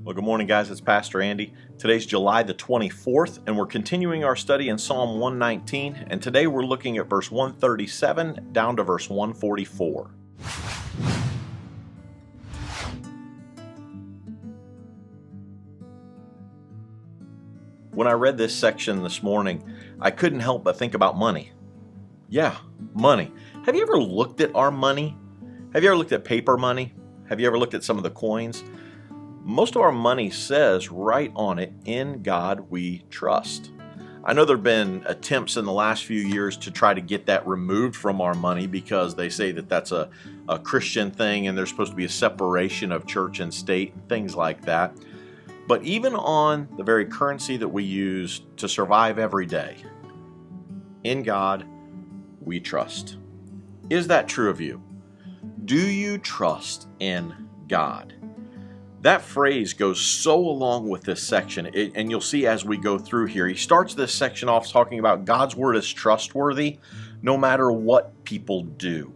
Well, good morning, guys. It's Pastor Andy. Today's July the 24th, and we're continuing our study in Psalm 119. And today we're looking at verse 137 down to verse 144. When I read this section this morning, I couldn't help but think about money. Yeah, money. Have you ever looked at our money? Have you ever looked at paper money? Have you ever looked at some of the coins? Most of our money says right on it, "In God we trust." I know there have been attempts in the last few years to try to get that removed from our money because they say that that's a Christian thing and there's supposed to be a separation of church and state and things like that. But even on the very currency that we use to survive every day, in God we trust. Is that true of you? Do you trust in God? That phrase goes so along with this section, and you'll see as we go through here. He starts this section off talking about God's word is trustworthy no matter what people do.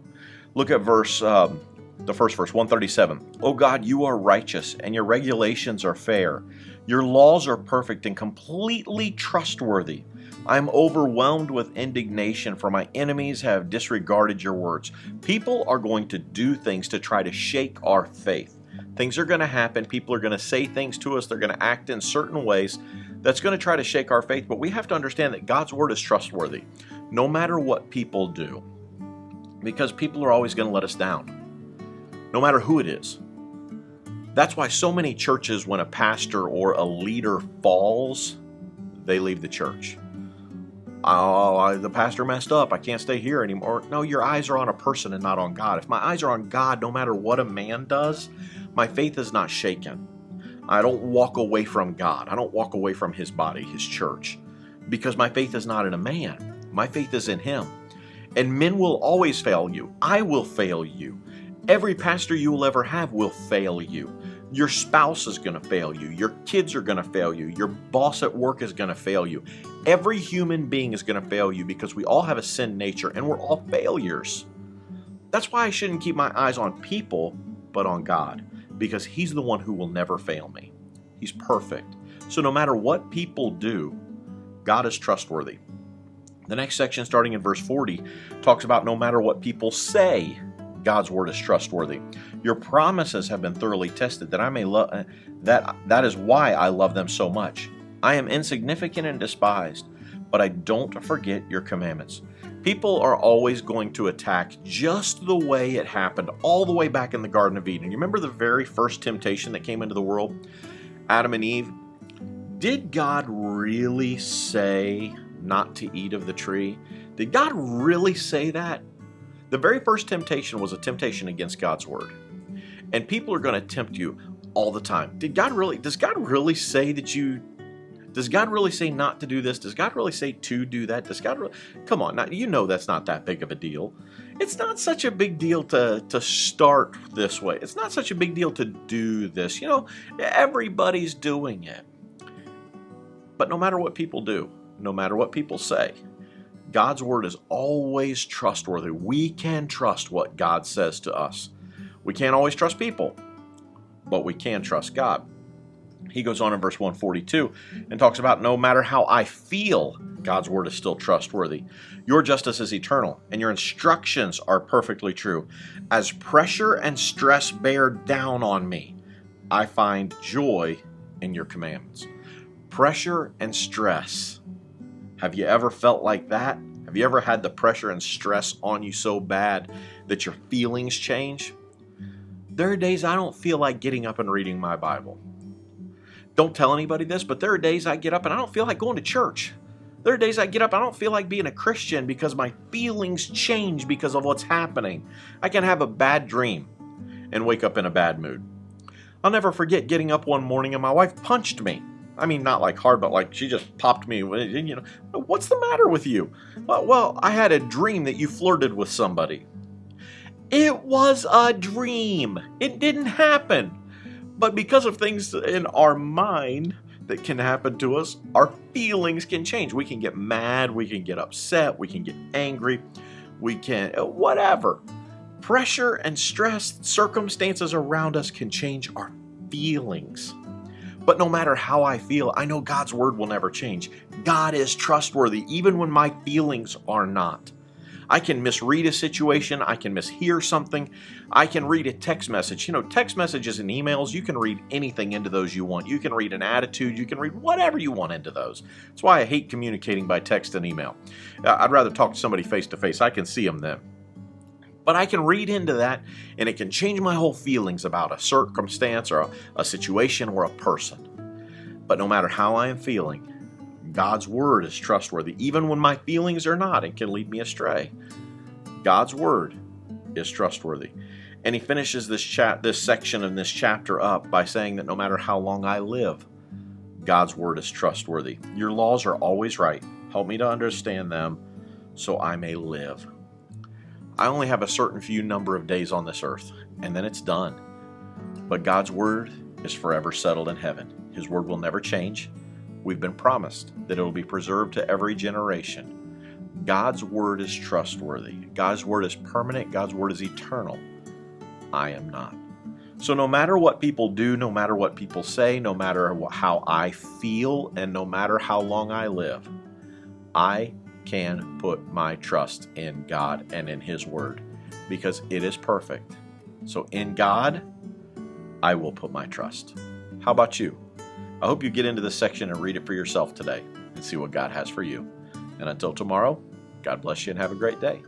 Look at the first verse, 137. "O God, you are righteous, and your regulations are fair. Your laws are perfect and completely trustworthy. I am overwhelmed with indignation, for my enemies have disregarded your words." People are going to do things to try to shake our faith. Things are going to happen. People are going to say things to us. They're going to act in certain ways that's going to try to shake our faith. But we have to understand that God's word is trustworthy, no matter what people do, because people are always going to let us down, no matter who it is. That's why so many churches, when a pastor or a leader falls, they leave the church. "Oh, the pastor messed up. I can't stay here anymore." No, your eyes are on a person and not on God. If my eyes are on God, no matter what a man does, my faith is not shaken. I don't walk away from God. I don't walk away from His body, His church, because my faith is not in a man. My faith is in Him. And men will always fail you. I will fail you. Every pastor you will ever have will fail you. Your spouse is going to fail you. Your kids are going to fail you. Your boss at work is going to fail you. Every human being is going to fail you because we all have a sin nature and we're all failures. That's why I shouldn't keep my eyes on people, but on God, because He's the one who will never fail me. He's perfect. So no matter what people do, God is trustworthy. The next section, starting in verse 40, talks about no matter what people say, God's word is trustworthy. Your promises have been thoroughly tested, that I may love that is why I love them so much. I am insignificant and despised, but I don't forget your commandments. People are always going to attack just the way it happened all the way back in the Garden of Eden. You remember the very first temptation that came into the world? Adam and Eve. Did God really say not to eat of the tree? Did God really say that? The very first temptation was a temptation against God's word. And people are going to tempt you all the time. Does God really say does God really say not to do this? Does God really say to do that? Come on, now, you know that's not that big of a deal. It's not such a big deal to start this way. It's not such a big deal to do this. Everybody's doing it. But no matter what people do, no matter what people say, God's word is always trustworthy. We can trust what God says to us. We can't always trust people, but we can trust God. He goes on in verse 142 and talks about no matter how I feel, God's word is still trustworthy. Your justice is eternal, and your instructions are perfectly true. As pressure and stress bear down on me, I find joy in your commandments. Pressure and stress. Have you ever felt like that? Have you ever had the pressure and stress on you so bad that your feelings change? There are days I don't feel like getting up and reading my Bible. Don't tell anybody this, but there are days I get up and I don't feel like going to church. There are days I get up and I don't feel like being a Christian because my feelings change because of what's happening. I can have a bad dream and wake up in a bad mood. I'll never forget getting up one morning and my wife punched me. I mean, not like hard, but like she just popped me. What's the matter with you? Well, I had a dream that you flirted with somebody. It was a dream. It didn't happen. But because of things in our mind that can happen to us, our feelings can change. We can get mad. We can get upset. We can get angry. We can, whatever. Pressure and stress, circumstances around us can change our feelings. But no matter how I feel, I know God's word will never change. God is trustworthy, even when my feelings are not. I can misread a situation. I can mishear something. I can read a text message. Text messages and emails, you can read anything into those you want. You can read an attitude. You can read whatever you want into those. That's why I hate communicating by text and email. I'd rather talk to somebody face to face. I can see them then. But I can read into that, and it can change my whole feelings about a circumstance or a situation or a person. But no matter how I am feeling, God's word is trustworthy, even when my feelings are not and can lead me astray. God's word is trustworthy. And he finishes this section of this chapter up by saying that no matter how long I live, God's word is trustworthy. Your laws are always right. Help me to understand them so I may live. I only have a certain few number of days on this earth, and then it's done. But God's word is forever settled in heaven. His word will never change. We've been promised that it will be preserved to every generation. God's word is trustworthy. God's word is permanent. God's word is eternal. I am not. So no matter what people do, no matter what people say, no matter how I feel, and no matter how long I live, I can put my trust in God and in His word because it is perfect. So in God, I will put my trust. How about you? I hope you get into this section and read it for yourself today and see what God has for you. And until tomorrow, God bless you and have a great day.